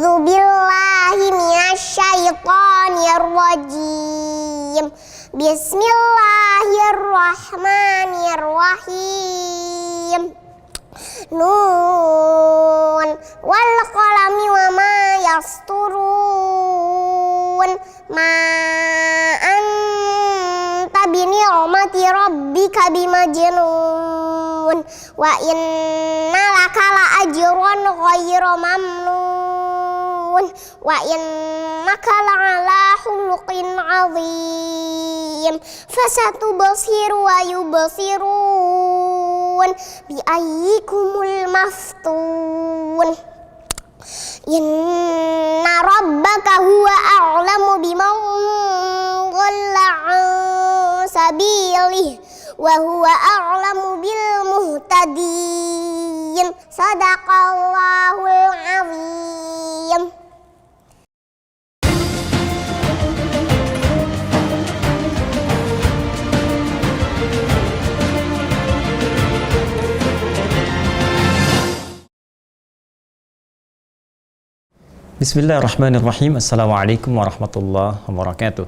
A'udzu billahi minasyaitonir rajim. Bismillahirrahmanirrahim. Nun wal qalami wa ma yasturun. Ma anta bi ni'mati rabbika bimajnun. Wa inna laka la ajran ghayra mamnun. Wa innaka la'ala khuluqin 'azim. Fasatubsiru wa yubsirun bi ayyikumul maftun. Inna rabbaka huwa a'lamu biman dhalla 'an sabilihi wa huwa a'lamu bil muhtadin. Shadaqallahul 'azim. Bismillahirrahmanirrahim. Assalamualaikum warahmatullahi wabarakatuh.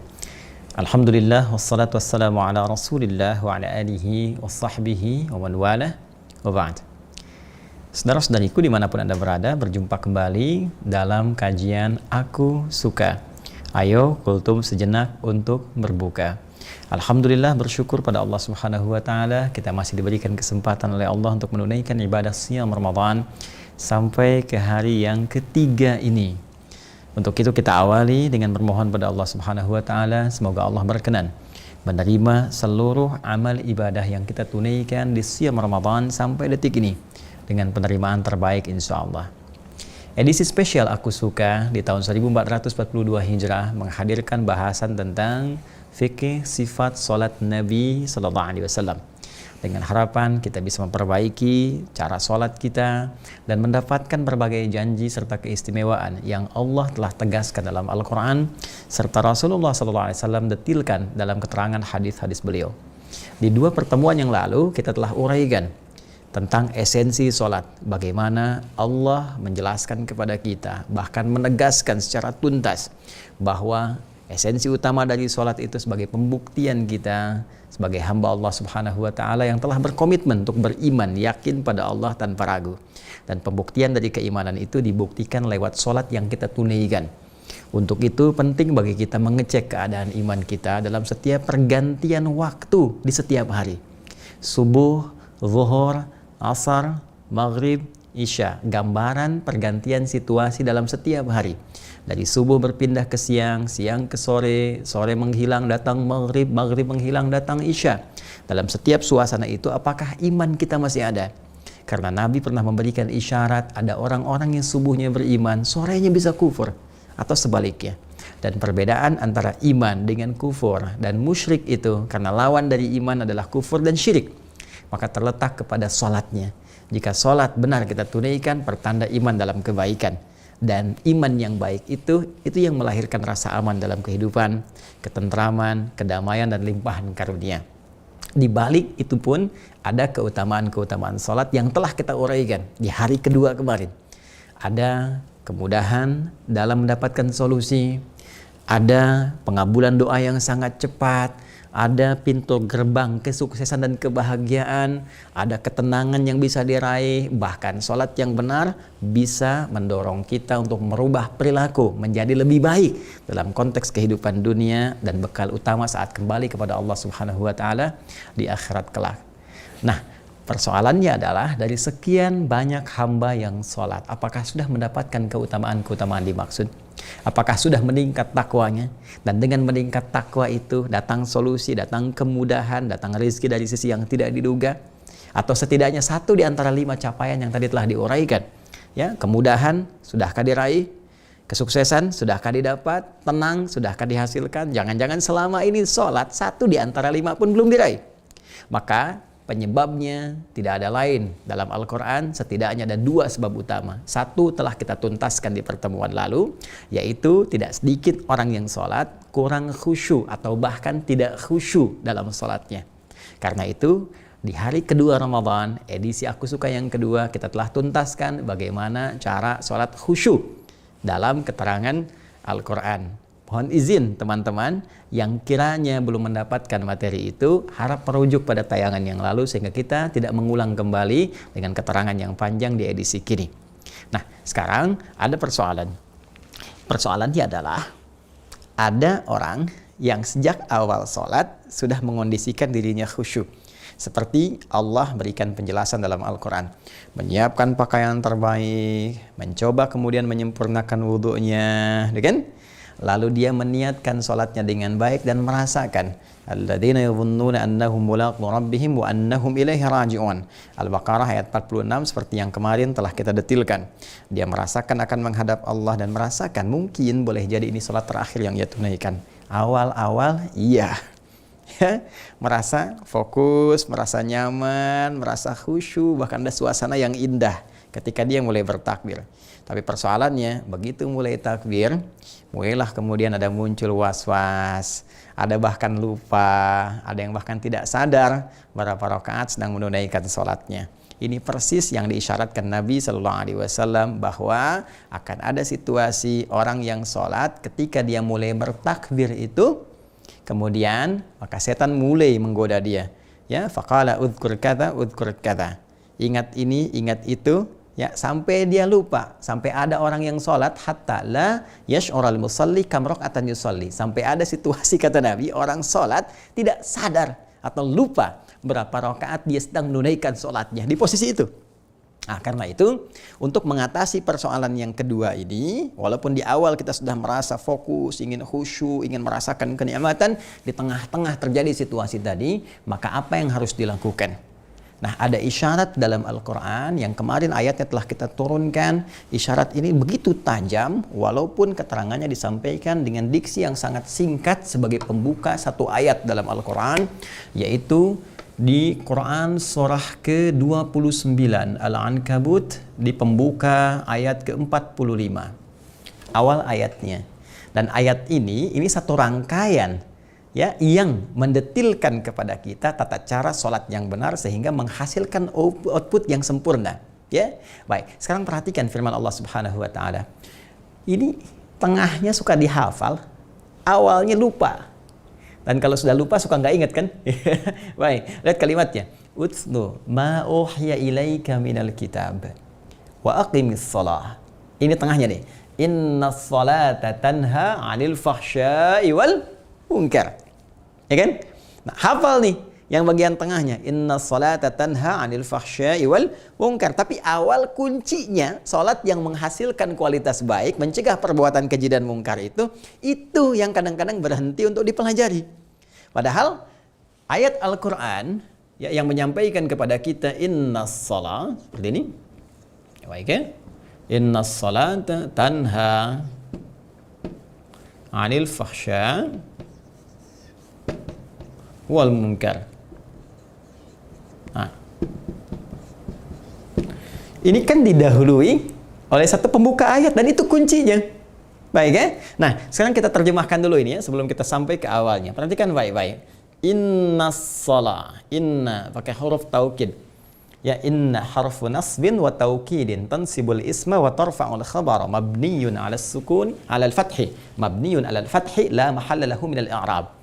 Alhamdulillah wassalatu wassalamu ala Rasulillah wa ala alihi wa sahbihi wa man wala wa ba'd. Saudara-saudariku dimanapun Anda berada, berjumpa kembali dalam kajian Aku Suka. Ayo kultum sejenak untuk berbuka. Alhamdulillah, bersyukur pada Allah Subhanahu wa taala kita masih diberikan kesempatan oleh Allah untuk menunaikan ibadah siam Ramadan sampai ke hari yang ketiga ini. Untuk itu kita awali dengan bermohon pada Allah Subhanahu wa taala, semoga Allah berkenan menerima seluruh amal ibadah yang kita tunaikan di siam Ramadan sampai detik ini dengan penerimaan terbaik insyaallah. Edisi spesial Aku Suka di tahun 1442 Hijrah menghadirkan bahasan tentang fikih sifat salat Nabi sallallahu alaihi wasallam. Dengan harapan kita bisa memperbaiki cara sholat kita dan mendapatkan berbagai janji serta keistimewaan yang Allah telah tegaskan dalam Al-Quran serta Rasulullah SAW detilkan dalam keterangan hadis-hadis beliau. Di dua pertemuan yang lalu kita telah uraikan tentang esensi sholat, bagaimana Allah menjelaskan kepada kita, bahkan menegaskan secara tuntas bahwa esensi utama dari sholat itu sebagai pembuktian kita sebagai hamba Allah Subhanahu wa taala yang telah berkomitmen untuk beriman, yakin pada Allah tanpa ragu. Dan pembuktian dari keimanan itu dibuktikan lewat sholat yang kita tunaikan. Untuk itu penting bagi kita mengecek keadaan iman kita dalam setiap pergantian waktu di setiap hari. Subuh, zuhur, asar, maghrib, isya. Gambaran pergantian situasi dalam setiap hari. Dari subuh berpindah ke siang, siang ke sore, sore menghilang datang maghrib, maghrib menghilang datang isya. Dalam setiap suasana itu apakah iman kita masih ada? Karena Nabi pernah memberikan isyarat ada orang-orang yang subuhnya beriman, sorenya bisa kufur atau sebaliknya. Dan perbedaan antara iman dengan kufur dan musyrik itu karena lawan dari iman adalah kufur dan syirik. Maka terletak kepada sholatnya. Jika sholat benar kita tunaikan, pertanda iman dalam kebaikan. Dan iman yang baik itu yang melahirkan rasa aman dalam kehidupan, ketentraman, kedamaian, dan limpahan karunia. Di balik itu pun ada keutamaan-keutamaan sholat yang telah kita uraikan di hari kedua kemarin. Ada kemudahan dalam mendapatkan solusi, ada pengabulan doa yang sangat cepat, ada pintu gerbang kesuksesan dan kebahagiaan, ada ketenangan yang bisa diraih, bahkan sholat yang benar bisa mendorong kita untuk merubah perilaku menjadi lebih baik dalam konteks kehidupan dunia dan bekal utama saat kembali kepada Allah Subhanahu wa taala di akhirat kelak. Nah, persoalannya adalah dari sekian banyak hamba yang sholat, apakah sudah mendapatkan keutamaan-keutamaan dimaksud? Apakah sudah meningkat takwanya? Dan dengan meningkat takwa itu datang solusi, datang kemudahan, datang rezeki dari sisi yang tidak diduga? Atau setidaknya satu di antara 5 capaian yang tadi telah diuraikan. Ya, kemudahan sudahkah diraih? Kesuksesan sudahkah didapat? Tenang sudahkah dihasilkan? Jangan-jangan selama ini sholat 1 di antara 5 pun belum diraih. Maka penyebabnya tidak ada lain. Dalam Al-Quran setidaknya ada 2 sebab utama. Satu telah kita tuntaskan di pertemuan lalu, yaitu tidak sedikit orang yang sholat kurang khusyuk atau bahkan tidak khusyuk dalam sholatnya. Karena itu di hari kedua Ramadan, edisi Aku Suka yang kedua, kita telah tuntaskan bagaimana cara sholat khusyuk. dalam keterangan Al-Quran. Mohon izin teman-teman yang kiranya belum mendapatkan materi itu, harap merujuk pada tayangan yang lalu sehingga kita tidak mengulang kembali dengan keterangan yang panjang di edisi kini. Nah, sekarang ada persoalan. Persoalannya adalah ada orang yang sejak awal sholat sudah mengondisikan dirinya khusyuk. Seperti Allah berikan penjelasan dalam Al-Quran. Menyiapkan pakaian terbaik, mencoba kemudian menyempurnakan wudhunya, kan? Lalu dia meniatkan sholatnya dengan baik dan merasakan alladzina yadhunnuna annahum mulaqu rabbihim wa annahum ilaihi raji'un. Al-Baqarah ayat 46 seperti yang kemarin telah kita detilkan. Dia merasakan akan menghadap Allah dan merasakan mungkin boleh jadi ini sholat terakhir yang ia tunaikan. Awal-awal iya. Merasa fokus, merasa nyaman, merasa khusyuk, bahkan ada suasana yang indah ketika dia mulai bertakbir. Tapi persoalannya, begitu mulai takbir, mulailah kemudian ada muncul was-was, ada bahkan lupa, ada yang bahkan tidak sadar berapa rakaat sedang menunaikan sholatnya. Ini persis yang diisyaratkan Nabi SAW bahwa akan ada situasi orang yang sholat ketika dia mulai bertakbir itu, kemudian maka setan mulai menggoda dia. Ya, faqala udhkur kata, ingat ini, ingat itu. Ya, sampai dia lupa, sampai ada orang yang sholat hatta la yash'ural musalli kam raka'atan yusalli, sampai ada situasi kata Nabi orang sholat tidak sadar atau lupa berapa rakaat dia sedang menunaikan sholatnya di posisi itu. Nah, karena itu untuk mengatasi persoalan yang kedua ini, walaupun di awal kita sudah merasa fokus, ingin khusyuk, ingin merasakan kenikmatan, di tengah-tengah terjadi situasi tadi, maka apa yang harus dilakukan? Nah, ada isyarat dalam Al-Quran yang kemarin ayatnya telah kita turunkan. Isyarat ini begitu tajam, walaupun keterangannya disampaikan dengan diksi yang sangat singkat sebagai pembuka satu ayat dalam Al-Quran, yaitu di Quran surah ke-29 Al-Ankabut di pembuka ayat ke-45. Awal ayatnya. Dan ayat ini satu rangkaian ya yang mendetilkan kepada kita tata cara sholat yang benar sehingga menghasilkan output yang sempurna. Ya, baik. Sekarang perhatikan firman Allah Subhanahu Wa Taala. Ini tengahnya suka dihafal, awalnya lupa. Dan kalau sudah lupa suka nggak ingat kan? Baik, lihat kalimatnya. Utlu ma uhiya ilaika minal kitab wa aqimis shalah. Ini tengahnya nih. Innas salata tanha 'anil fahsya'i wal munkar. Ya kan? Nah, hafal nih yang bagian tengahnya. Innas salata tanha 'anil fahsya'i wal munkar. Tapi awal kuncinya salat yang menghasilkan kualitas baik, mencegah perbuatan keji dan mungkar itu yang kadang-kadang berhenti untuk dipelajari. Padahal ayat Al-Qur'an ya, yang menyampaikan kepada kita innas salat seperti ini. Baik ya? Innas salata tanha 'anil fahsya'i wal munkar. Nah, ini kan didahului oleh satu pembuka ayat dan itu kuncinya. Baik ya? Nah, sekarang kita terjemahkan dulu ini ya sebelum kita sampai ke awalnya. Perhatikan baik-baik. Innas shalah, inna pakai huruf taukid. Ya, inna harfu nasbin wa taukidin tansibul isma wa tarfa'ul khabara mabniyun 'ala as-sukun 'ala al-fathi. Mabniyun 'ala al-fathi la mahalla lahu min al-i'rab.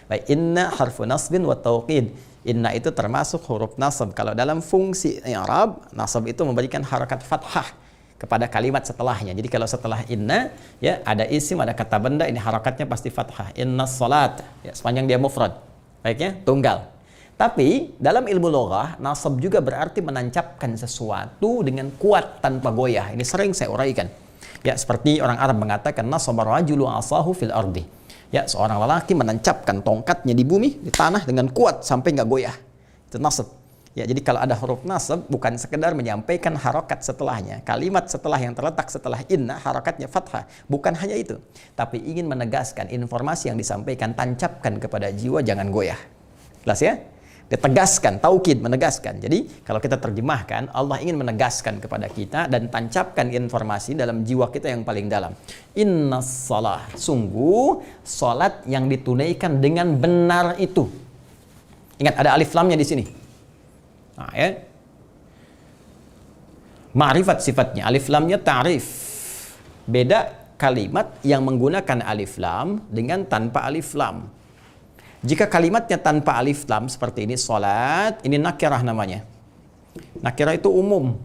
Baik, inna harfu nasbin wa tauqid. Inna itu termasuk huruf nasab. Kalau dalam fungsi i'rab, nasab itu memberikan harakat fathah kepada kalimat setelahnya. Jadi kalau setelah inna, ya ada isim, ada kata benda, ini harakatnya pasti fathah. Inna salat, ya, sepanjang dia mufrad. Baiknya, tunggal. Tapi dalam ilmu loghah, nasab juga berarti menancapkan sesuatu dengan kuat tanpa goyah. Ini sering saya uraikan. Ya, seperti orang Arab mengatakan nasaba rajulu asahu fil ardi. Ya, seorang lelaki menancapkan tongkatnya di bumi, di tanah dengan kuat sampai nggak goyah. Itu nasab. Ya, jadi kalau ada huruf nasab bukan sekedar menyampaikan harokat setelahnya. Kalimat setelah yang terletak setelah inna harakatnya fathah. Bukan hanya itu, tapi ingin menegaskan informasi yang disampaikan, tancapkan kepada jiwa, jangan goyah. Jelas ya? Ditegaskan, taukid, menegaskan. Jadi kalau kita terjemahkan, Allah ingin menegaskan kepada kita dan tancapkan informasi dalam jiwa kita yang paling dalam. Innas shalah, sungguh salat yang ditunaikan dengan benar itu. Ingat ada alif lamnya di sini. Nah, ya. Ma'rifat sifatnya, alif lamnya ta'rif. Beda kalimat yang menggunakan alif lam dengan tanpa alif lam. Jika kalimatnya tanpa alif lam seperti ini, salat, ini nakirah namanya. Nakirah itu umum,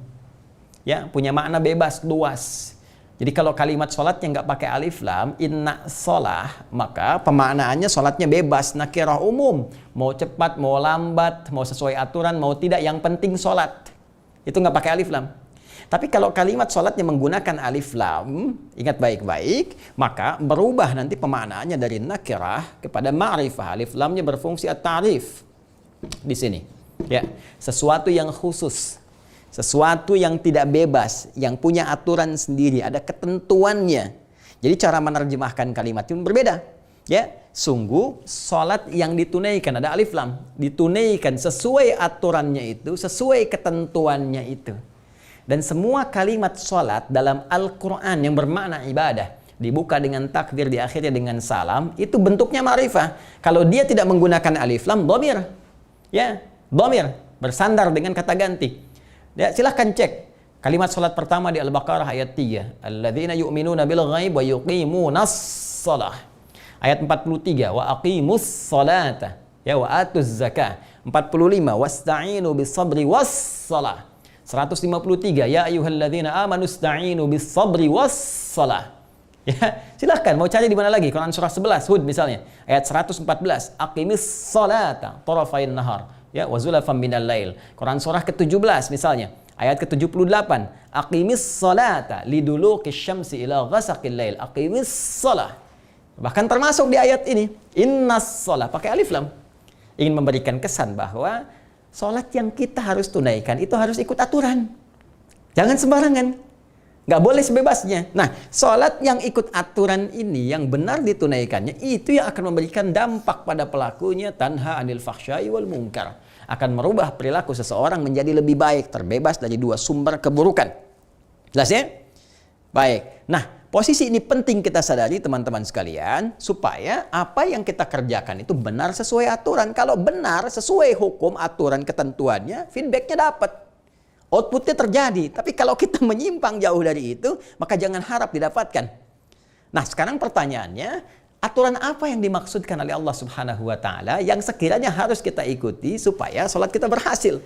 ya, punya makna bebas, luas. Jadi kalau kalimat salatnya nggak pakai alif lam, inna sholah, maka pemaknaannya salatnya bebas, nakirah umum. Mau cepat, mau lambat, mau sesuai aturan, mau tidak, yang penting salat. Itu nggak pakai alif lam. Tapi kalau kalimat salatnya menggunakan alif lam, ingat baik-baik, maka berubah nanti pemaknaannya dari nakirah kepada ma'rifah. Alif lamnya berfungsi at-ta'rif di sini. Ya, sesuatu yang khusus, sesuatu yang tidak bebas, yang punya aturan sendiri, ada ketentuannya. Jadi cara menerjemahkan kalimat itu berbeda. Ya, sungguh salat yang ditunaikan ada alif lam, ditunaikan sesuai aturannya itu, sesuai ketentuannya itu. Dan semua kalimat salat dalam Al-Quran yang bermakna ibadah, dibuka dengan takbir, di akhirnya dengan salam, itu bentuknya ma'rifah. Kalau dia tidak menggunakan alif lam, dhamir. Ya, dhamir, bersandar dengan kata ganti. Ya, silahkan cek kalimat salat pertama di Al-Baqarah ayat 3. Alladzina yu'minuna bil ghaib wa yuqimunas shalah. Ayat 43, wa aqimus salata, ya, wa atuz zakah. 45, wasta'inu bis sabri was salah. 153, ya ayyuhalladzina amanu ista'inu bis sabri was salah. Ya, silahkan mau cari di mana lagi? Quran surah 11 Hud misalnya, ayat 114, aqimis salata tarafain nahar, ya, wa zulafan minal lail. Quran surah ke-17 misalnya, ayat ke-78, aqimis salata liduluqis syamsi ila ghasaqil lail, aqimis salah. Bahkan termasuk di ayat ini, innas salah, pakai alif lam. Ingin memberikan kesan bahwa salat yang kita harus tunaikan itu harus ikut aturan. Jangan sembarangan. Nggak boleh sebebasnya. Nah, salat yang ikut aturan ini, yang benar ditunaikannya, itu yang akan memberikan dampak pada pelakunya, tanha anil fahsyai wal munkar. Akan merubah perilaku seseorang menjadi lebih baik, terbebas dari dua sumber keburukan. Jelas ya? Baik. Nah, posisi ini penting kita sadari teman-teman sekalian, supaya apa yang kita kerjakan itu benar sesuai aturan. Kalau benar sesuai hukum, aturan, ketentuannya, feedbacknya dapat. Outputnya terjadi. Tapi kalau kita menyimpang jauh dari itu, maka jangan harap didapatkan. Nah, sekarang pertanyaannya, aturan apa yang dimaksudkan oleh Allah Subhanahu wa Ta'ala yang sekiranya harus kita ikuti supaya sholat kita berhasil?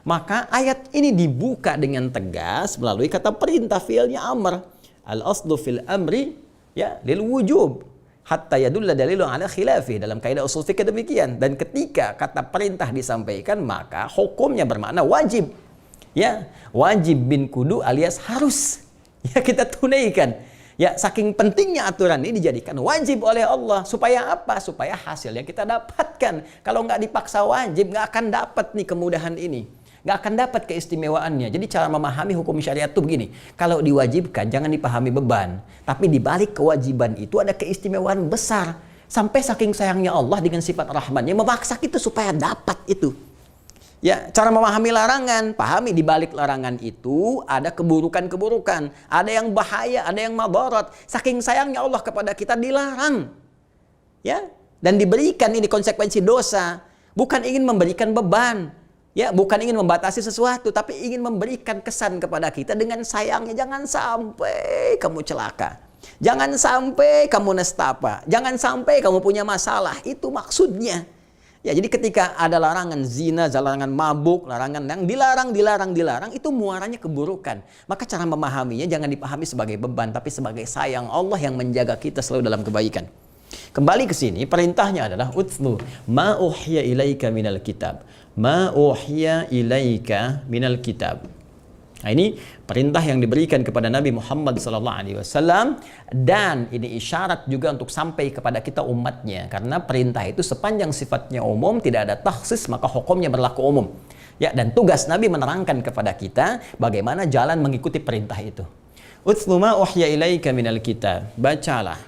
Maka ayat ini dibuka dengan tegas melalui kata perintah, fi'ilnya amr. Al-aslu fil amri, ya, lil wujub hatta yadulla dalilu ala khilafih. Dalam kaidah usul fikih demikian. Dan ketika kata perintah disampaikan, maka hukumnya bermakna wajib. Ya, wajib bin kudu alias harus. Ya, kita tunaikan. Ya, saking pentingnya aturan ini dijadikan wajib oleh Allah. Supaya apa? Supaya hasilnya kita dapatkan. Kalau nggak dipaksa wajib, nggak akan dapat nih kemudahan ini. Nggak akan dapat keistimewaannya. Jadi cara memahami hukum syariat itu begini. Kalau diwajibkan, jangan dipahami beban. Tapi dibalik kewajiban itu ada keistimewaan besar. Sampai saking sayangnya Allah dengan sifat rahmannya, memaksa kita supaya dapat itu. Ya, cara memahami larangan, pahami di balik larangan itu ada keburukan-keburukan, ada yang bahaya, ada yang madarat. Saking sayangnya Allah kepada kita dilarang. Ya, dan diberikan ini konsekuensi dosa, bukan ingin memberikan beban. Ya, bukan ingin membatasi sesuatu, tapi ingin memberikan kesan kepada kita dengan sayangnya. Jangan sampai kamu celaka. Jangan sampai kamu nestapa. Jangan sampai kamu punya masalah. Itu maksudnya. Ya, jadi ketika ada larangan zina, larangan mabuk, larangan yang dilarang, itu muaranya keburukan. Maka cara memahaminya jangan dipahami sebagai beban, tapi sebagai sayang Allah yang menjaga kita selalu dalam kebaikan. Kembali ke sini, perintahnya adalah utlu ma uhiya ilaika minal kitab. Ma uhiya ilaika minal kitab. Nah, ini perintah yang diberikan kepada Nabi Muhammad SAW, dan ini isyarat juga untuk sampai kepada kita umatnya, karena perintah itu sepanjang sifatnya umum, tidak ada takhsis, maka hukumnya berlaku umum. Ya, dan tugas Nabi menerangkan kepada kita bagaimana jalan mengikuti perintah itu. Utlu ma uhiya ilaika minal kitab. Bacalah,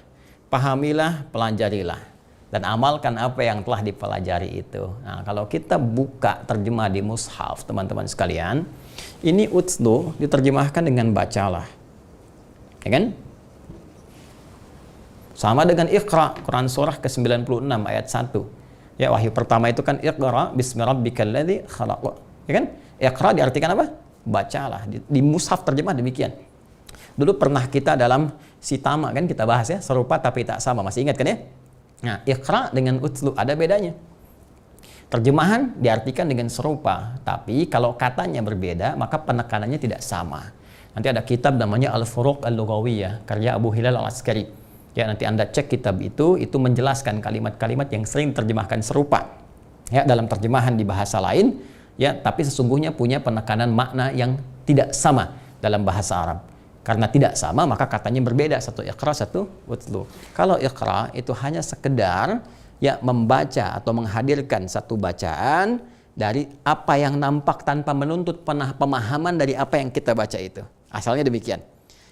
pahamilah, pelajarilah, dan amalkan apa yang telah dipelajari itu. Nah, kalau kita buka terjemah di mushaf, teman-teman sekalian, ini utlu diterjemahkan dengan bacalah. Ya kan? Sama dengan Iqra, Quran surah ke-96 ayat 1. Ya, wahyu pertama itu kan Iqra bismi rabbikal ladzi khalaq. Ya kan? Iqra diartikan apa? Bacalah. Di mushaf terjemah demikian. Dulu pernah kita dalam Sitama kan kita bahas ya, serupa tapi tak sama. Masih ingat kan ya? Nah, Iqra dengan utlu ada bedanya. Terjemahan diartikan dengan serupa, tapi kalau katanya berbeda, maka penekanannya tidak sama. Nanti ada kitab namanya Al-Furuq Al-Lughawiyah, karya Abu Hilal Al-Askari. Ya, nanti Anda cek kitab itu menjelaskan kalimat-kalimat yang sering terjemahkan serupa. Ya, dalam terjemahan di bahasa lain, ya, tapi sesungguhnya punya penekanan makna yang tidak sama dalam bahasa Arab. Karena tidak sama, maka katanya berbeda. Satu Iqra, satu utlu. Kalau Iqra itu hanya sekedar ya membaca atau menghadirkan satu bacaan dari apa yang nampak tanpa menuntut pemahaman dari apa yang kita baca itu. Asalnya demikian.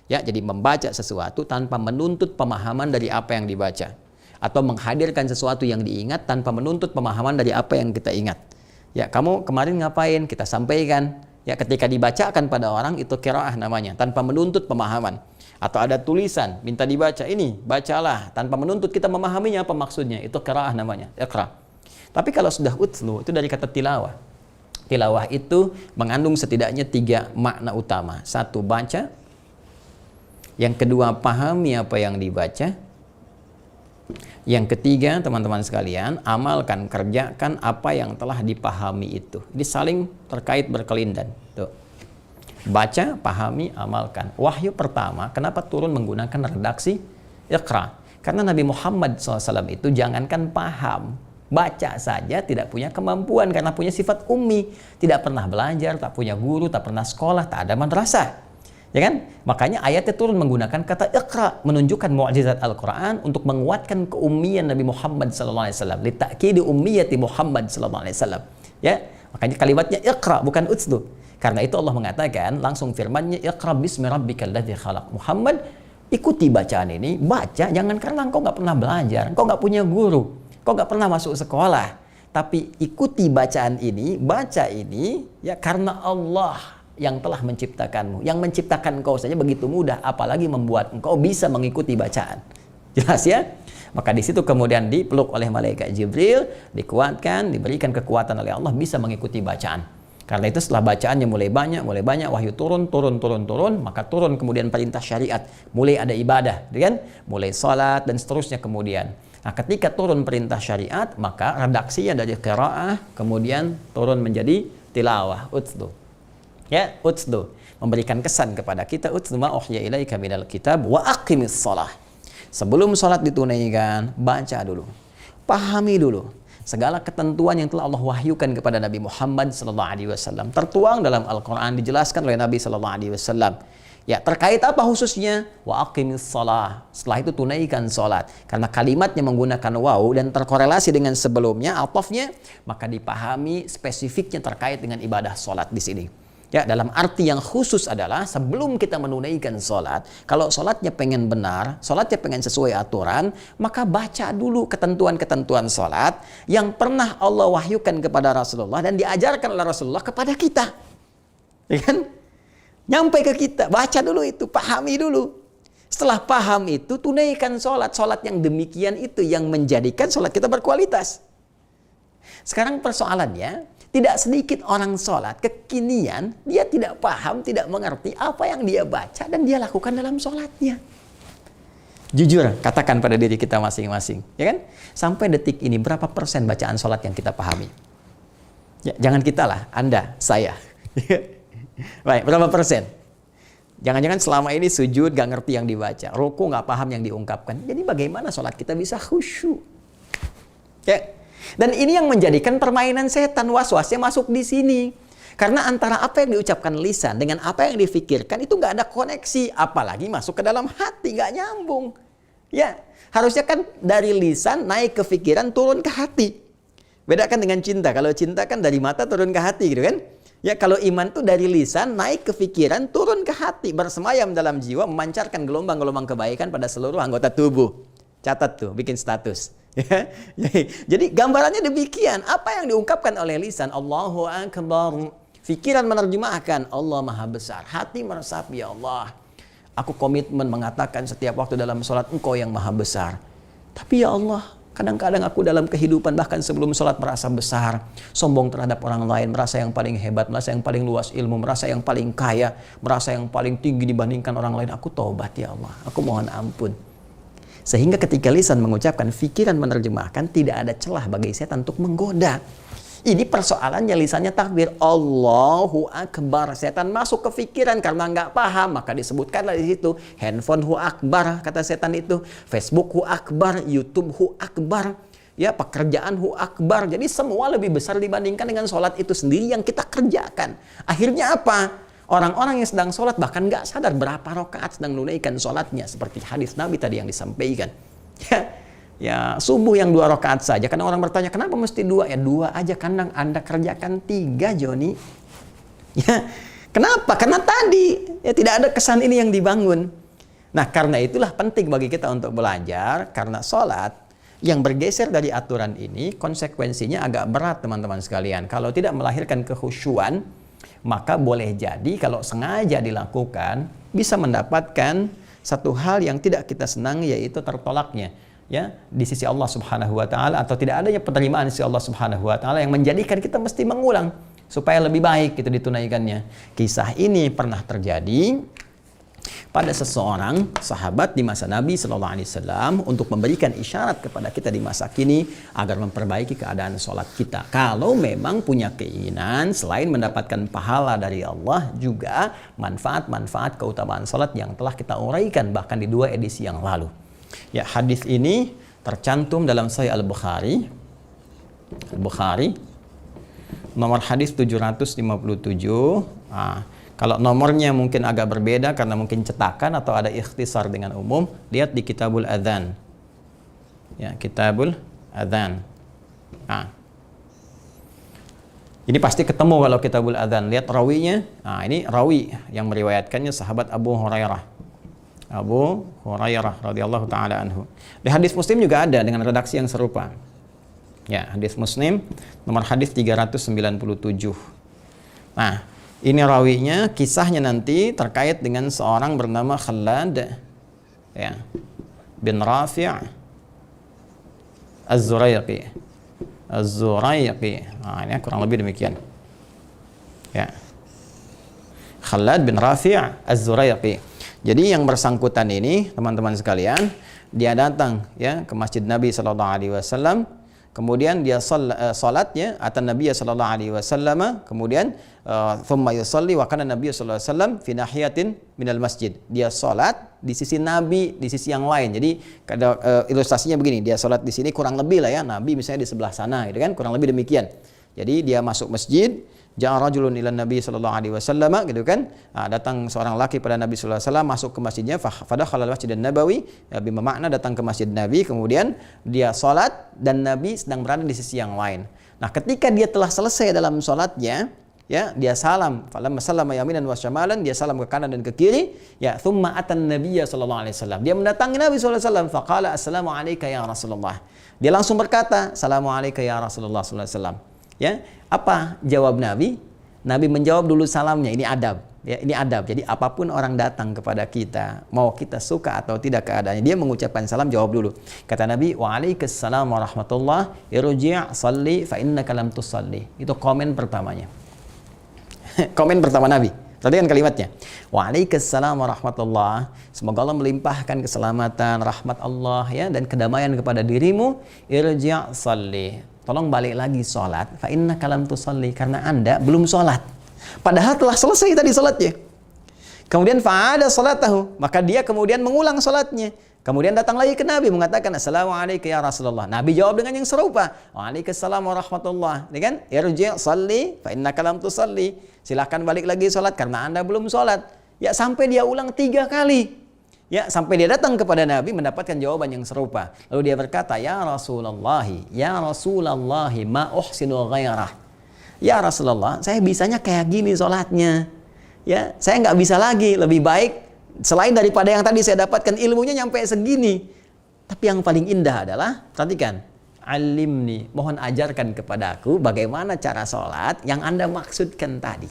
Ya, jadi membaca sesuatu tanpa menuntut pemahaman dari apa yang dibaca, atau menghadirkan sesuatu yang diingat tanpa menuntut pemahaman dari apa yang kita ingat. Ya, kamu kemarin ngapain? Kita sampaikan. Ya, ketika dibacakan pada orang itu qiraah namanya, tanpa menuntut pemahaman. Atau ada tulisan minta dibaca, ini bacalah tanpa menuntut kita memahaminya apa maksudnya, itu qiraah namanya, Iqra. Tapi kalau sudah utlu itu dari kata tilawah. Tilawah itu mengandung setidaknya 3 makna utama. Satu, baca. Yang kedua, pahami apa yang dibaca. Yang ketiga, teman-teman sekalian, amalkan, kerjakan apa yang telah dipahami itu. Ini saling terkait berkelindan. Tuh. Baca, pahami, amalkan. Wahyu pertama, kenapa turun menggunakan redaksi Iqra? Karena Nabi Muhammad SAW itu jangankan paham, baca saja tidak punya kemampuan karena punya sifat ummi. Tidak pernah belajar, tak punya guru, tak pernah sekolah, tak ada madrasah. Ya kan? Makanya ayatnya turun menggunakan kata Iqra, menunjukkan mukjizat Al-Quran untuk menguatkan keummian Nabi Muhammad SAW. Litakidi ummiyati Muhammad SAW. Ya, makanya kalimatnya Iqra bukan utslu. Karena itu Allah mengatakan langsung firman-Nya, Iqra bismi rabbikal ladzi khalaq. Muhammad, ikuti bacaan ini, baca, jangan karena engkau nggak pernah belajar, engkau nggak punya guru, engkau nggak pernah masuk sekolah, tapi ikuti bacaan ini, baca ini ya karena Allah yang telah menciptakanmu. Yang menciptakan engkau saja begitu mudah, apalagi membuat engkau bisa mengikuti bacaan. Jelas ya? Maka di situ kemudian dipeluk oleh malaikat Jibril, dikuatkan, diberikan kekuatan oleh Allah bisa mengikuti bacaan. Karena itu setelah bacaannya mulai banyak wahyu turun, maka turun kemudian perintah syariat, mulai ada ibadah, kan? Mulai salat dan seterusnya kemudian. Nah, ketika turun perintah syariat, maka redaksinya dari qiraah kemudian turun menjadi tilawah, utslu. Ya, utslu, memberikan kesan kepada kita, utslu ma uhya ilaika minal kitab wa aqimis shalah. Sebelum salat ditunaikan, baca dulu. Pahami dulu segala ketentuan yang telah Allah wahyukan kepada Nabi Muhammad SAW. Tertuang dalam Al-Quran, dijelaskan oleh Nabi SAW. Ya, terkait apa khususnya? Wa aqimis shalah. Setelah itu tunaikan salat. Karena kalimatnya menggunakan waw dan terkorelasi dengan sebelumnya, atofnya, maka dipahami spesifiknya terkait dengan ibadah salat di sini. Ya, dalam arti yang khusus adalah sebelum kita menunaikan sholat, kalau sholatnya pengen benar, sholatnya pengen sesuai aturan, maka baca dulu ketentuan-ketentuan sholat yang pernah Allah wahyukan kepada Rasulullah dan diajarkan oleh Rasulullah kepada kita. Ya kan? Nyampe ke kita, baca dulu itu, pahami dulu. Setelah paham itu, tunaikan sholat. Sholat yang demikian itu yang menjadikan sholat kita berkualitas. Sekarang persoalannya, tidak sedikit orang sholat kekinian, dia tidak paham, tidak mengerti apa yang dia baca dan dia lakukan dalam sholatnya. Jujur, katakan pada diri kita masing-masing, ya kan? Sampai detik ini berapa persen bacaan sholat yang kita pahami? Ya, jangan kita lah, Anda, saya. Baik, berapa persen? Jangan-jangan selama ini sujud gak ngerti yang dibaca, ruku gak paham yang diungkapkan. Jadi bagaimana sholat kita bisa khusyuk? Ya. Dan ini yang menjadikan permainan setan, waswasnya masuk di sini. Karena antara apa yang diucapkan lisan dengan apa yang difikirkan itu nggak ada koneksi, apalagi masuk ke dalam hati, nggak nyambung. Ya, harusnya kan dari lisan naik ke pikiran turun ke hati. Bedakan dengan cinta. Kalau cinta kan dari mata turun ke hati, gitu kan? Ya, kalau iman tuh dari lisan naik ke pikiran turun ke hati, bersemayam dalam jiwa, memancarkan gelombang-gelombang kebaikan pada seluruh anggota tubuh. Catat tuh, bikin status. Ya. Jadi gambarannya demikian. Apa yang diungkapkan oleh lisan, Allahu Akbar. Pikiran menerjemahkan, Allah Maha Besar. Hati meresapi, ya Allah, aku komitmen mengatakan setiap waktu dalam sholat, Engkau yang Maha Besar. Tapi ya Allah, Kadang-kadang aku dalam kehidupan bahkan sebelum sholat merasa besar, sombong terhadap orang lain, merasa yang paling hebat, merasa yang paling luas ilmu, merasa yang paling kaya, merasa yang paling tinggi dibandingkan orang lain. Aku taubat ya Allah, aku mohon ampun. Sehingga ketika lisan mengucapkan, pikiran menerjemahkan, tidak ada celah bagi setan untuk menggoda. Ini persoalannya lisannya takbir Allahu Akbar, setan masuk ke pikiran karena nggak paham, maka disebutkanlah di situ handphone hu akbar, kata setan itu, Facebook hu akbar, YouTube hu akbar, ya pekerjaan hu akbar. Jadi semua lebih besar dibandingkan dengan sholat itu sendiri yang kita kerjakan. Akhirnya apa? Orang-orang yang sedang sholat bahkan nggak sadar berapa rakaat sedang menunaikan sholatnya, seperti hadis Nabi tadi yang disampaikan. Ya, subuh yang 2 rakaat saja. Karena orang bertanya, kenapa mesti 2? Ya 2 aja, karena Anda kerjakan 3, Joni. Ya, kenapa? Karena tadi ya tidak ada kesan ini yang dibangun. Nah, karena itulah penting bagi kita untuk belajar, karena sholat yang bergeser dari aturan ini konsekuensinya agak berat, teman-teman sekalian. Kalau tidak melahirkan kekhusyuan, maka boleh jadi kalau sengaja dilakukan bisa mendapatkan satu hal yang tidak kita senangi, yaitu tertolaknya ya di sisi Allah Subhanahu wa taala, atau tidak adanya penerimaan di sisi Allah Subhanahu wa taala, yang menjadikan kita mesti mengulang supaya lebih baik itu ditunaikannya. Kisah ini pernah terjadi pada seseorang sahabat di masa Nabi Sallallahu Alaihi Wasallam untuk memberikan isyarat kepada kita di masa kini agar memperbaiki keadaan sholat kita. Kalau memang punya keinginan selain mendapatkan pahala dari Allah, juga manfaat-manfaat keutamaan sholat yang telah kita uraikan bahkan di 2 edisi yang lalu. Ya, hadis ini tercantum dalam Sahih Al-Bukhari. Al-Bukhari nomor hadis 757. Nah, kalau nomornya mungkin agak berbeda karena mungkin cetakan atau ada ikhtisar dengan umum, lihat di Kitabul Adzan. Ya, Kitabul Adzan. Nah, ini pasti ketemu kalau Kitabul Adzan. Lihat rawinya. Nah, ini rawi yang meriwayatkannya sahabat Abu Hurairah. Abu Hurairah radhiyallahu taala anhu. Di hadis Muslim juga ada dengan redaksi yang serupa. Ya, hadis Muslim nomor hadis 397. Nah, ini rawinya, kisahnya nanti terkait dengan seorang bernama Khalad ya bin Rafi' Az-Zuraiqi. Az-Zuraiqi. Nah, ini kurang lebih demikian. Ya. Khalad bin Rafi' Az-Zuraiqi. Jadi yang bersangkutan ini, teman-teman sekalian, dia datang ya ke Masjid Nabi sallallahu alaihi wasallam, kemudian dia salatnya atan Nabi sallallahu alaihi wasallam, kemudian thumma yusalli wa kana Nabi sallallahu alaihi wasallam fi nahiyatin minal masjid. Dia salat di sisi Nabi di sisi yang lain. Jadi ada ilustrasinya begini, dia salat di sini kurang lebih lah ya, Nabi misalnya di sebelah sana gitu kan, kurang lebih demikian. Jadi dia masuk masjid, ja'a rajulun ila Nabi sallallahu alaihi wasallam gitu kan. Datang seorang laki pada Nabi sallallahu alaihi wasallam, masuk ke masjidnya, fadakhala al-masjid an-nabawi, bima makna datang ke masjid Nabi, kemudian dia salat dan Nabi sedang berada di sisi yang lain. Nah, ketika dia telah selesai dalam salatnya, ya, dia salam, falamma sallama yaminan wa syamalan, dia salam ke kanan dan ke kiri, ya, thumma atan nabiyya sallallahu alaihi wasallam. Dia mendatangi Nabi sallallahu alaihi wasallam, faqala assalamu alayka ya Rasulullah. Dia langsung berkata, assalamu alayka ya Rasulullah sallallahu alaihi wasallam. Ya, apa jawab Nabi? Nabi menjawab dulu salamnya. Ini adab. Ya, ini adab. Jadi apapun orang datang kepada kita, mau kita suka atau tidak keadaannya, dia mengucapkan salam, jawab dulu. Kata Nabi, waalaikumsalam warahmatullah, irji' salli fa innaka lam tusalli. Itu komen pertamanya. Komen pertama Nabi. Perhatikan kalimatnya. Waalaikumsalam warahmatullah. Semoga Allah melimpahkan keselamatan, rahmat Allah ya dan kedamaian kepada dirimu. Irji' salli. Tolong balik lagi sholat, fa innaka lam tusalli, karena Anda belum sholat. Padahal telah selesai tadi sholatnya. Kemudian fa'ada sholatahu, maka dia kemudian mengulang sholatnya. Kemudian datang lagi ke Nabi mengatakan assalamualaikum ya Rasulullah. Nabi jawab dengan yang serupa. Waalaikumsalam warahmatullah. Dengan irji' salli fa innaka lam tusalli. Silakan balik lagi sholat karena Anda belum sholat. Ya, sampai dia ulang 3 kali. Ya, sampai dia datang kepada Nabi mendapatkan jawaban yang serupa. Lalu dia berkata, ya Rasulullah, ma uhsinu ghairah. Ya Rasulullah, saya bisanya kayak gini sholatnya. Ya, saya nggak bisa lagi, lebih baik selain daripada yang tadi saya dapatkan ilmunya nyampe segini. Tapi yang paling indah adalah, perhatikan, alimni, mohon ajarkan kepadaku bagaimana cara sholat yang Anda maksudkan tadi.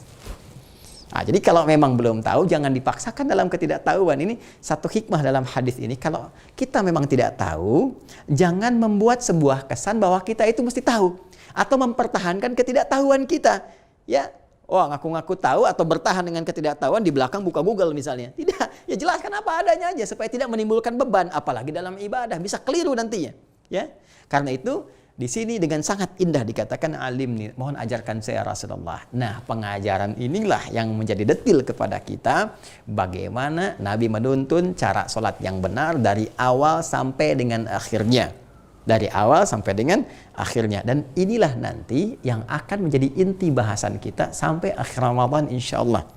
Nah, jadi kalau memang belum tahu, jangan dipaksakan dalam ketidaktahuan. Ini satu hikmah dalam hadis ini. Kalau kita memang tidak tahu, jangan membuat sebuah kesan bahwa kita itu mesti tahu atau mempertahankan ketidaktahuan kita. Ya, ngaku-ngaku tahu atau bertahan dengan ketidaktahuan di belakang buka Google misalnya. Tidak, ya jelaskan apa adanya aja supaya tidak menimbulkan beban, apalagi dalam ibadah bisa keliru nantinya. Ya, karena itu di sini dengan sangat indah dikatakan alim nih, mohon ajarkan saya Rasulullah. Nah, pengajaran inilah yang menjadi detil kepada kita bagaimana Nabi menuntun cara sholat yang benar dari awal sampai dengan akhirnya. Dari awal sampai dengan akhirnya. Dan inilah nanti yang akan menjadi inti bahasan kita sampai akhir Ramadan insya Allah.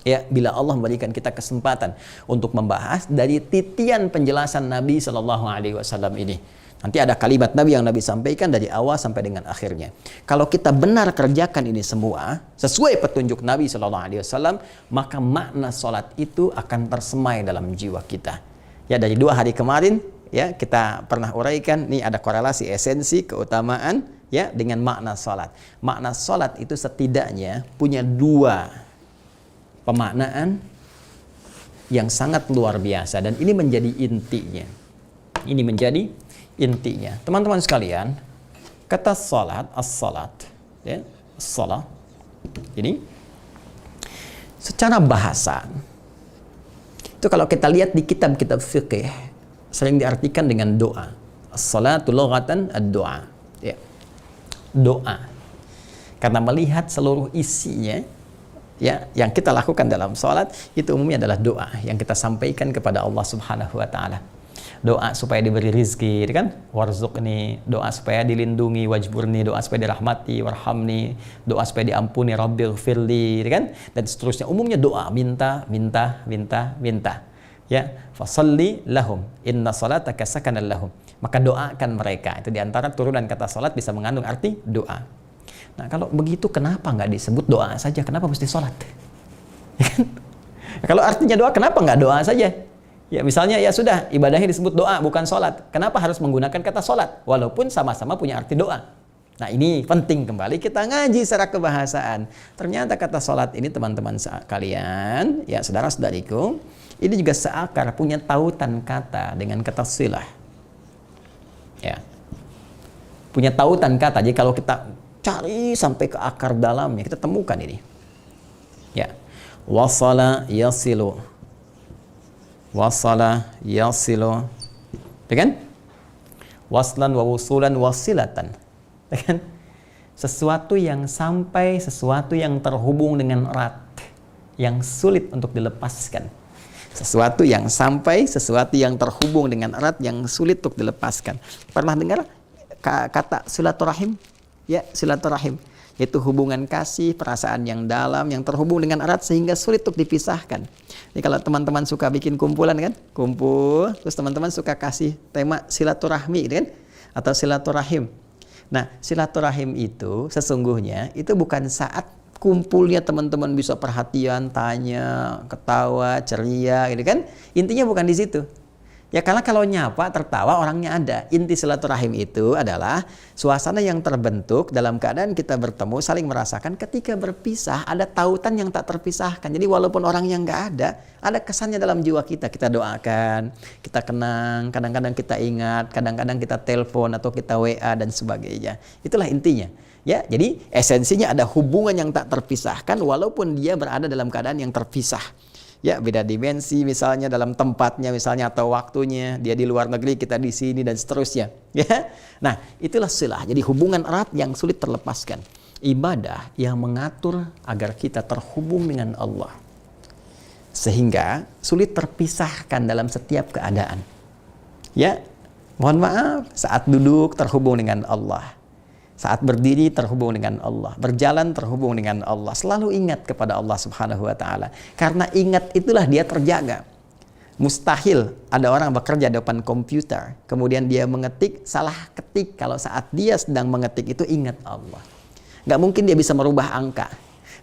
Ya, bila Allah memberikan kita kesempatan untuk membahas dari titian penjelasan Nabi SAW ini. Nanti ada kalimat Nabi yang Nabi sampaikan dari awal sampai dengan akhirnya. Kalau kita benar kerjakan ini semua sesuai petunjuk Nabi SAW, maka makna sholat itu akan tersemai dalam jiwa kita. Ya, dari 2 hari kemarin ya kita pernah uraikan, nih ada korelasi esensi keutamaan ya dengan makna sholat. Makna sholat itu setidaknya punya 2 pemaknaan yang sangat luar biasa dan ini menjadi intinya. Ini menjadi intinya. Teman-teman sekalian, kata salat, as-salat, ya, as-salat. Ini secara bahasa itu kalau kita lihat di kitab-kitab fikih sering diartikan dengan doa. As-salatu lughatan ad-doa. Ya. Doa. Karena melihat seluruh isinya ya yang kita lakukan dalam salat itu umumnya adalah doa yang kita sampaikan kepada Allah Subhanahu wa taala. Doa supaya diberi rizki, kan? Warzuqni, doa supaya dilindungi, wajburni, doa supaya dirahmati, warhamni, doa supaya diampuni, rabbighfirli, kan? Dan seterusnya. Umumnya doa, minta. Ya, fasalli lahum, inna salataka sakanan lahum. Maka doakan mereka. Itu diantara turunan kata salat bisa mengandung arti doa. Nah, kalau begitu kenapa nggak disebut doa saja? Kenapa mesti salat? Kalau artinya doa, kenapa nggak doa saja? Ya misalnya ya sudah ibadahnya disebut doa bukan sholat. Kenapa harus menggunakan kata sholat? Walaupun sama-sama punya arti doa. Nah ini penting kembali kita ngaji secara kebahasaan. Ternyata kata sholat ini teman-teman kalian, ya saudara-saudariku, ini juga seakar punya tautan kata dengan kata silah. Ya, punya tautan kata. Jadi kalau kita cari sampai ke akar dalamnya kita temukan ini. Ya, wasala yasilu. Wasala yasilu, ya kan? Waslan wa wusulan wasilatan, ya kan? Sesuatu yang sampai, sesuatu yang terhubung dengan erat, yang sulit untuk dilepaskan. Sesuatu yang sampai, sesuatu yang terhubung dengan erat, yang sulit untuk dilepaskan. Pernah dengar kata silaturahim? Ya, silaturahim. Itu hubungan kasih, perasaan yang dalam, yang terhubung dengan erat sehingga sulit untuk dipisahkan. Jadi kalau teman-teman suka bikin kumpulan kan, kumpul, terus teman-teman suka kasih tema silaturahmi kan, atau silaturahim. Nah, silaturahim itu sesungguhnya itu bukan saat kumpulnya teman-teman bisa perhatian, tanya, ketawa, ceria, gitu kan? Intinya bukan di situ. Ya karena kalau nyapa, tertawa orangnya ada. Inti silaturahim itu adalah suasana yang terbentuk dalam keadaan kita bertemu, saling merasakan ketika berpisah, ada tautan yang tak terpisahkan. Jadi walaupun orangnya nggak ada kesannya dalam jiwa kita. Kita doakan, kita kenang, kadang-kadang kita ingat, kadang-kadang kita telepon atau kita WA dan sebagainya. Itulah intinya. Ya, jadi esensinya ada hubungan yang tak terpisahkan walaupun dia berada dalam keadaan yang terpisah. Ya, beda dimensi misalnya dalam tempatnya misalnya atau waktunya, dia di luar negeri, kita di sini dan seterusnya. Ya. Nah, itulah silah. Jadi hubungan erat yang sulit terlepaskan. Ibadah yang mengatur agar kita terhubung dengan Allah. Sehingga sulit terpisahkan dalam setiap keadaan. Ya, mohon maaf, saat duduk terhubung dengan Allah. Saat berdiri terhubung dengan Allah, berjalan terhubung dengan Allah, selalu ingat kepada Allah Subhanahu wa taala. Karena ingat itulah dia terjaga. Mustahil ada orang bekerja di depan komputer, kemudian dia mengetik, salah ketik. Kalau saat dia sedang mengetik itu ingat Allah. Gak mungkin dia bisa merubah angka.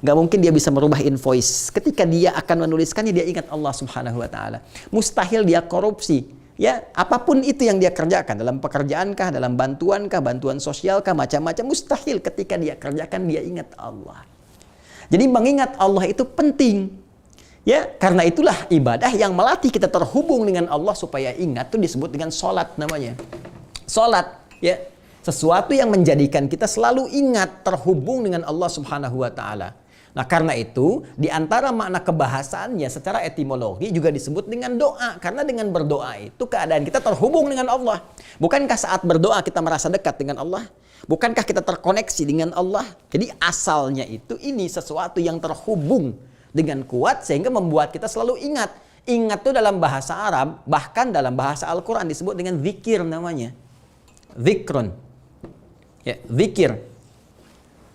Gak mungkin dia bisa merubah invoice. Ketika dia akan menuliskannya, dia ingat Allah Subhanahu wa taala. Mustahil dia korupsi. Ya, apapun itu yang dia kerjakan, dalam pekerjaankah, dalam bantuankah, bantuan sosialkah, macam-macam, mustahil ketika dia kerjakan dia ingat Allah. Jadi mengingat Allah itu penting. Ya, karena itulah ibadah yang melatih kita terhubung dengan Allah supaya ingat itu disebut dengan sholat namanya. Sholat, ya, sesuatu yang menjadikan kita selalu ingat terhubung dengan Allah Subhanahu wa taala. Nah, karena itu di antara makna kebahasaannya secara etimologi juga disebut dengan doa, karena dengan berdoa itu keadaan kita terhubung dengan Allah. Bukankah saat berdoa kita merasa dekat dengan Allah? Bukankah kita terkoneksi dengan Allah? Jadi asalnya itu ini sesuatu yang terhubung dengan kuat sehingga membuat kita selalu ingat. Ingat itu dalam bahasa Arab, bahkan dalam bahasa Al-Quran disebut dengan zikir namanya. Zikrun. Ya, zikir.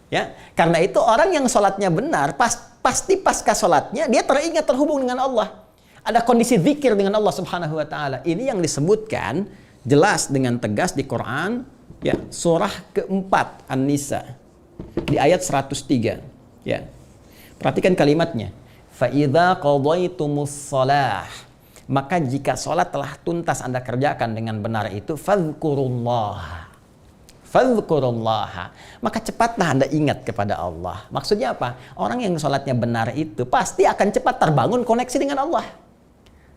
Ya, karena itu orang yang sholatnya benar, pasti pasca sholatnya dia teringat terhubung dengan Allah. Ada kondisi zikir dengan Allah Subhanahu wa taala. Ini yang disebutkan jelas dengan tegas di Quran, ya, surah keempat An-Nisa di ayat 103. Ya. Perhatikan kalimatnya. Fa idza qadaytumus shalah, maka jika salat telah tuntas Anda kerjakan dengan benar itu, fadhkurullah. Fadhkurullah. Maka cepatlah Anda ingat kepada Allah. Maksudnya apa? Orang yang salatnya benar itu pasti akan cepat terbangun koneksi dengan Allah.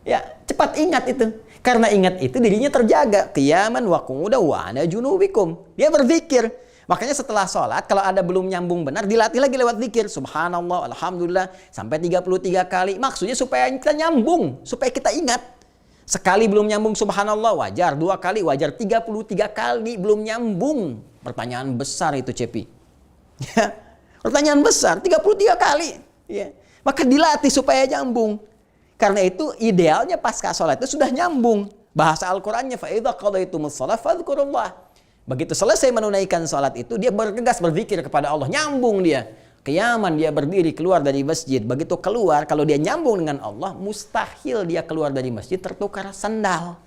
Ya, cepat ingat itu. Karena ingat itu dirinya terjaga. Qiyaman wa qu'udan wa ala junubikum. Dia berzikir. Makanya setelah sholat, kalau ada belum nyambung benar, dilatih lagi lewat zikir. Subhanallah, alhamdulillah, sampai 33 kali. Maksudnya supaya kita nyambung, supaya kita ingat. Sekali belum nyambung subhanallah, wajar. 2 kali, wajar. 33 kali belum nyambung. Pertanyaan besar itu, Cepi. Pertanyaan besar, 33 kali. Ya. Maka dilatih supaya nyambung. Karena itu idealnya pasca sholat itu sudah nyambung. Bahasa Al-Qurannya, فَإِذَا قَضَيْتُمُ الصَّلَاةَ فَاذْكُرُوا اللَّهَ. Begitu selesai menunaikan salat itu, dia bergegas berzikir kepada Allah. Nyambung dia. Qiyaman dia berdiri keluar dari masjid. Begitu keluar, kalau dia nyambung dengan Allah, mustahil dia keluar dari masjid tertukar sandal.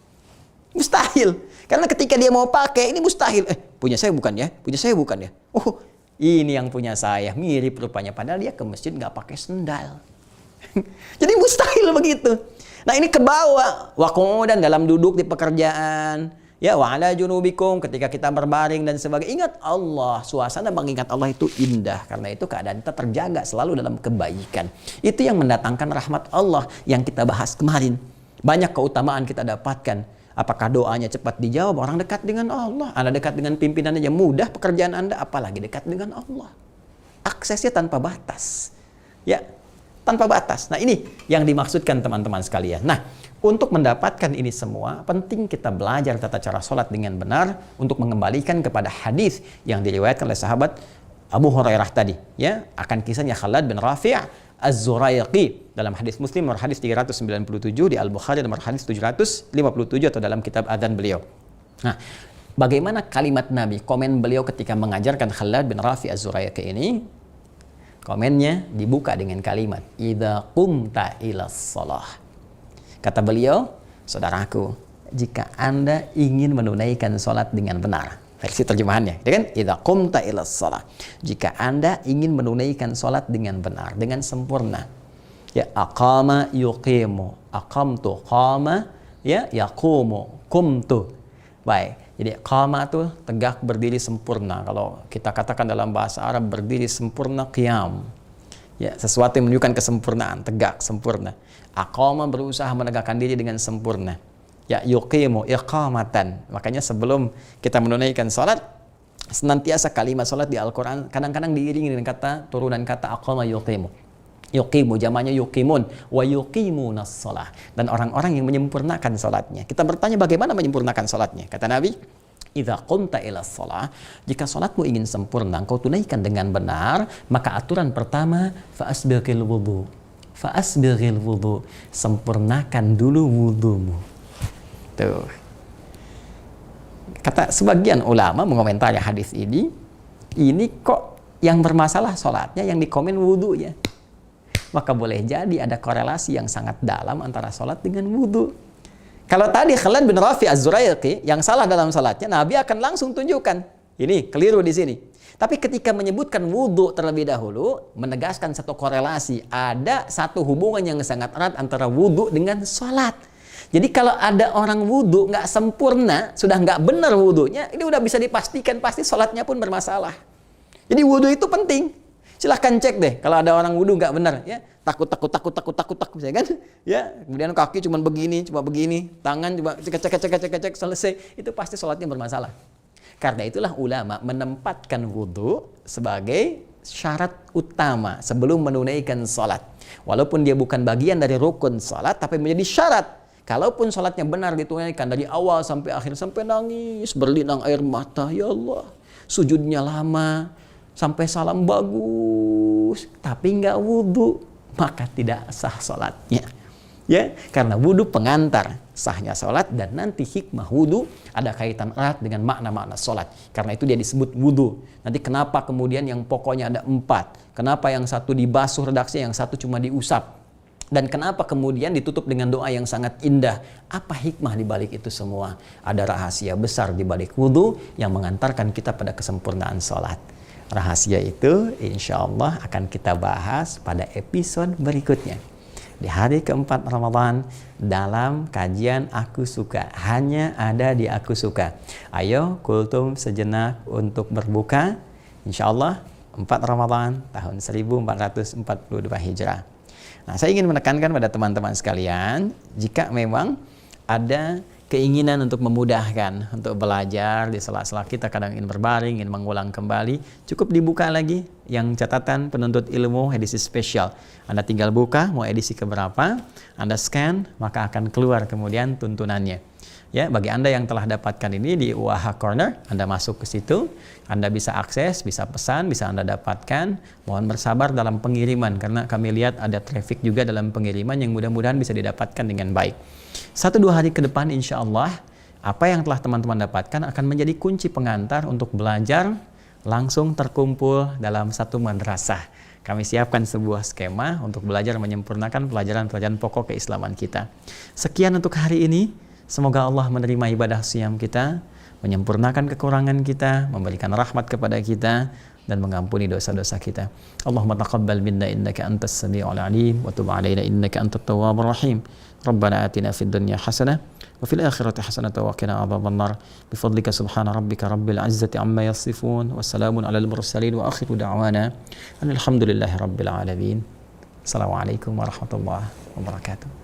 Mustahil. Karena ketika dia mau pakai, ini mustahil. Punya saya bukan ya? Punya saya bukan ya? Oh, ini yang punya saya. Mirip rupanya. Padahal dia ke masjid nggak pakai sandal. Jadi mustahil begitu. Nah, ini ke bawah. Wa qu'udan dalam duduk di pekerjaan. Ya, wa ala junubikum ketika kita berbaring dan sebagainya. Ingat Allah, suasana mengingat Allah itu indah. Karena itu keadaan kita terjaga selalu dalam kebaikan. Itu yang mendatangkan rahmat Allah yang kita bahas kemarin. Banyak keutamaan kita dapatkan. Apakah doanya cepat dijawab? Orang dekat dengan Allah. Anda dekat dengan pimpinan aja mudah pekerjaan Anda, apalagi dekat dengan Allah. Aksesnya tanpa batas. Ya, tanpa batas. Nah, ini yang dimaksudkan teman-teman sekalian. Nah, untuk mendapatkan ini semua, penting kita belajar tata cara sholat dengan benar untuk mengembalikan kepada hadis yang diriwayatkan oleh sahabat Abu Hurairah tadi. Ya, akan kisahnya Khalad bin Rafi' Az-Zuraiqi dalam hadis Muslim nomor hadis 397, di Al-Bukhari nomor hadis 757 atau dalam kitab adzan beliau. Nah, bagaimana kalimat Nabi, komen beliau ketika mengajarkan Khalad bin Rafi' Az-Zuraiqi ini? Komennya dibuka dengan kalimat idza qumta ilas shalah. Kata beliau, saudaraku, jika Anda ingin menunaikan sholat dengan benar. Versi terjemahannya, kan? Idza qumta ilas shalah. Jika Anda ingin menunaikan sholat dengan benar, dengan sempurna. Ya, aqama yuqimu, aqamtu qama, ya, yaqumu, qumtu. Baik. Jadi qama itu tegak berdiri sempurna. Kalau kita katakan dalam bahasa Arab berdiri sempurna, qiyam. Ya, sesuatu yang menunjukkan kesempurnaan, tegak, sempurna. Aqama berusaha menegakkan diri dengan sempurna. Ya, yuqimu iqamatan. Makanya sebelum kita menunaikan salat, senantiasa kalimat salat di Al-Qur'an kadang-kadang diiringi dengan turunan kata aqama yuqimu. Yuqimu jamanya yuqimun wa yuqimunas shalah. Dan orang-orang yang menyempurnakan salatnya. Kita bertanya bagaimana menyempurnakan salatnya? Kata Nabi, idza qumta ilas shalah, jika salatmu ingin sempurna, engkau tunaikan dengan benar, maka aturan pertama fa'asbighil wudu. Fa'asbighil wudu, sempurnakan dulu wudumu. Tuh. Kata sebagian ulama mengomentari hadis ini kok yang bermasalah salatnya, yang dikomen wudunya. Maka boleh jadi ada korelasi yang sangat dalam antara salat dengan wudu. Kalau tadi Khalad bin Rafi' Az-Zuraiqi yang salah dalam salatnya, Nabi akan langsung tunjukkan. Ini keliru di sini. Tapi ketika menyebutkan wudu terlebih dahulu, menegaskan satu korelasi. Ada satu hubungan yang sangat erat antara wudu dengan salat. Jadi kalau ada orang wudu nggak sempurna, sudah nggak benar wudunya, ini udah bisa dipastikan pasti salatnya pun bermasalah. Jadi wudu itu penting. Silahkan cek deh kalau ada orang wudhu nggak benar, ya takut, ya kan? Ya, kemudian kaki cuma begini, tangan coba cek, selesai, itu pasti sholatnya bermasalah. Karena itulah ulama menempatkan wudhu sebagai syarat utama sebelum menunaikan sholat. Walaupun dia bukan bagian dari rukun sholat, tapi menjadi syarat. Kalaupun sholatnya benar ditunaikan dari awal sampai akhir, sampai nangis, berlinang air mata, ya Allah, sujudnya lama, sampai salam bagus, tapi nggak wudhu, maka tidak sah sholatnya. Ya, karena wudhu pengantar sahnya sholat, dan nanti hikmah wudhu ada kaitan erat dengan makna-makna sholat. Karena itu dia disebut wudhu. Nanti kenapa kemudian yang pokoknya ada 4? Kenapa yang satu dibasuh redaksinya, yang satu cuma diusap? Dan kenapa kemudian ditutup dengan doa yang sangat indah? Apa hikmah di balik itu semua? Ada rahasia besar di balik wudhu yang mengantarkan kita pada kesempurnaan sholat. Rahasia itu insya Allah akan kita bahas pada episode berikutnya. Di hari keempat Ramadan dalam kajian Aku Suka, hanya ada di Aku Suka. Ayo kultum sejenak untuk berbuka. Insya Allah 4 Ramadan tahun 1442 Hijrah. Nah, saya ingin menekankan pada teman-teman sekalian, jika memang ada keinginan untuk memudahkan, untuk belajar di sela-sela kita kadang ingin berbaring, ingin mengulang kembali, cukup dibuka lagi yang catatan penuntut ilmu edisi spesial. Anda tinggal buka, mau edisi keberapa, Anda scan, maka akan keluar kemudian tuntunannya. Ya, bagi Anda yang telah dapatkan ini di UAH Corner, Anda masuk ke situ, Anda bisa akses, bisa pesan, bisa Anda dapatkan. Mohon bersabar dalam pengiriman, karena kami lihat ada traffic juga dalam pengiriman yang mudah-mudahan bisa didapatkan dengan baik. 1-2 hari ke depan insya Allah, apa yang telah teman-teman dapatkan akan menjadi kunci pengantar untuk belajar langsung terkumpul dalam satu madrasah. Kami siapkan sebuah skema untuk belajar menyempurnakan pelajaran-pelajaran pokok keislaman kita. Sekian untuk hari ini. Semoga Allah menerima ibadah siyam kita, menyempurnakan kekurangan kita, memberikan rahmat kepada kita, dan mengampuni dosa-dosa kita. Allahumma taqabbal minna innaka antas sami'ul alim wa tub 'alaina innaka antat tawwabur rahim. Rabbana atina fid dunya hasanah wa fil akhirati hasanah wa qina adzabannar. Bifadlika subhana rabbika rabbil 'izzati amma yasifun wa salamun 'alal mursalin wa akhiru da'wana alhamdulillahi rabbil alamin. Assalamualaikum warahmatullahi wabarakatuh.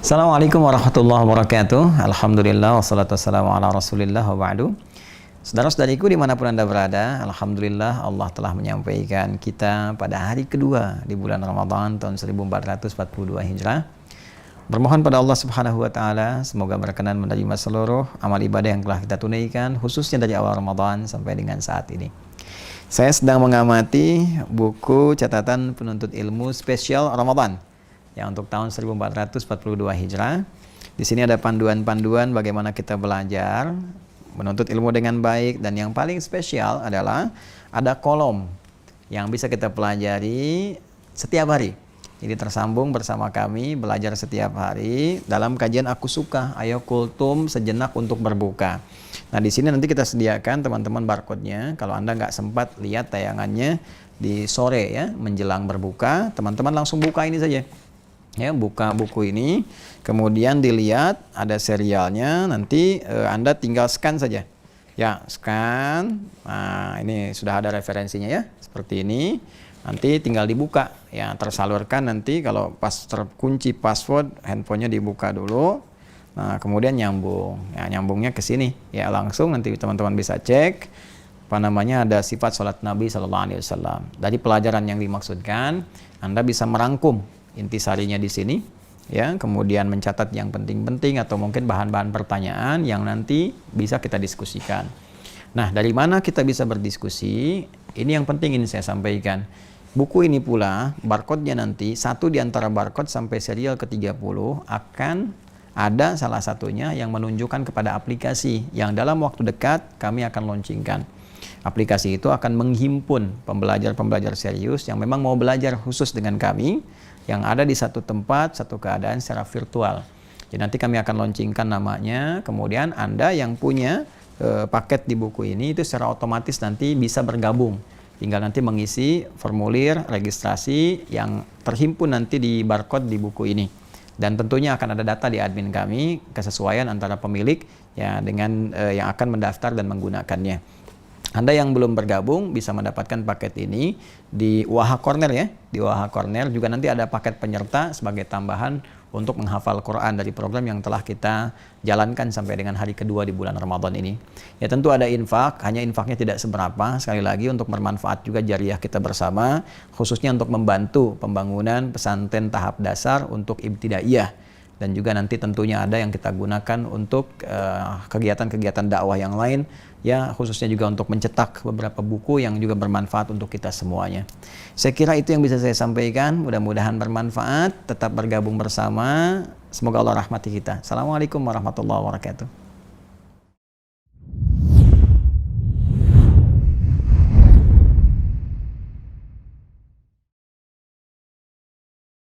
Assalamualaikum warahmatullahi wabarakatuh. Alhamdulillah wassalatu wassalamu ala rasulillah wa ba'du. Saudara-saudariku dimanapun Anda berada, Alhamdulillah Allah telah menyampaikan kita pada hari kedua di bulan Ramadan tahun 1442 Hijrah. Bermohon pada Allah Subhanahu wa Ta'ala semoga berkenan menerima seluruh amal ibadah yang telah kita tunaikan, khususnya dari awal Ramadan sampai dengan saat ini. Saya sedang mengamati buku catatan penuntut ilmu spesial Ramadan yang untuk tahun 1442 Hijrah. Di sini ada panduan-panduan bagaimana kita belajar menuntut ilmu dengan baik, dan yang paling spesial adalah ada kolom yang bisa kita pelajari setiap hari. Jadi tersambung bersama kami belajar setiap hari dalam kajian Aku Suka. Ayo kultum sejenak untuk berbuka. Nah, di sini nanti kita sediakan teman-teman barcode-nya. Kalau Anda nggak sempat lihat tayangannya di sore ya menjelang berbuka, teman-teman langsung buka ini saja. Ya, buka buku ini, kemudian dilihat ada serialnya, nanti Anda tinggal scan saja. Ya, scan. Nah, ini sudah ada referensinya ya, seperti ini. Nanti tinggal dibuka, ya tersalurkan nanti kalau pas terkunci password, handphonenya dibuka dulu. Nah, kemudian nyambung. Ya, nyambungnya ke sini. Ya, langsung nanti teman-teman bisa cek apa namanya, ada sifat salat Nabi SAW. Dari pelajaran yang dimaksudkan, Anda bisa merangkum intisarinya di sini, ya, kemudian mencatat yang penting-penting atau mungkin bahan-bahan pertanyaan yang nanti bisa kita diskusikan. Nah, dari mana kita bisa berdiskusi? Ini yang penting ini saya sampaikan. Buku ini pula, barcode-nya nanti, satu di antara barcode sampai serial ke-30 akan ada salah satunya yang menunjukkan kepada aplikasi yang dalam waktu dekat kami akan launchingkan. Aplikasi itu akan menghimpun pembelajar-pembelajar serius yang memang mau belajar khusus dengan kami, yang ada di satu tempat, satu keadaan secara virtual. Jadi nanti kami akan launchingkan namanya, kemudian Anda yang punya paket di buku ini itu secara otomatis nanti bisa bergabung. Tinggal nanti mengisi formulir registrasi yang terhimpun nanti di barcode di buku ini. Dan tentunya akan ada data di admin kami, kesesuaian antara pemilik ya dengan yang akan mendaftar dan menggunakannya. Anda yang belum bergabung bisa mendapatkan paket ini di Waha Corner ya. Di Waha Corner juga nanti ada paket penyerta sebagai tambahan untuk menghafal Quran dari program yang telah kita jalankan sampai dengan hari kedua di bulan Ramadan ini. Ya tentu ada infak, hanya infaknya tidak seberapa, sekali lagi untuk bermanfaat juga jariah kita bersama, khususnya untuk membantu pembangunan pesantren tahap dasar untuk ibtidaiyah. Dan juga nanti tentunya ada yang kita gunakan untuk kegiatan-kegiatan dakwah yang lain, ya khususnya juga untuk mencetak beberapa buku yang juga bermanfaat untuk kita semuanya. Saya kira itu yang bisa saya sampaikan, mudah-mudahan bermanfaat, tetap bergabung bersama, semoga Allah rahmati kita. Assalamualaikum warahmatullahi wabarakatuh.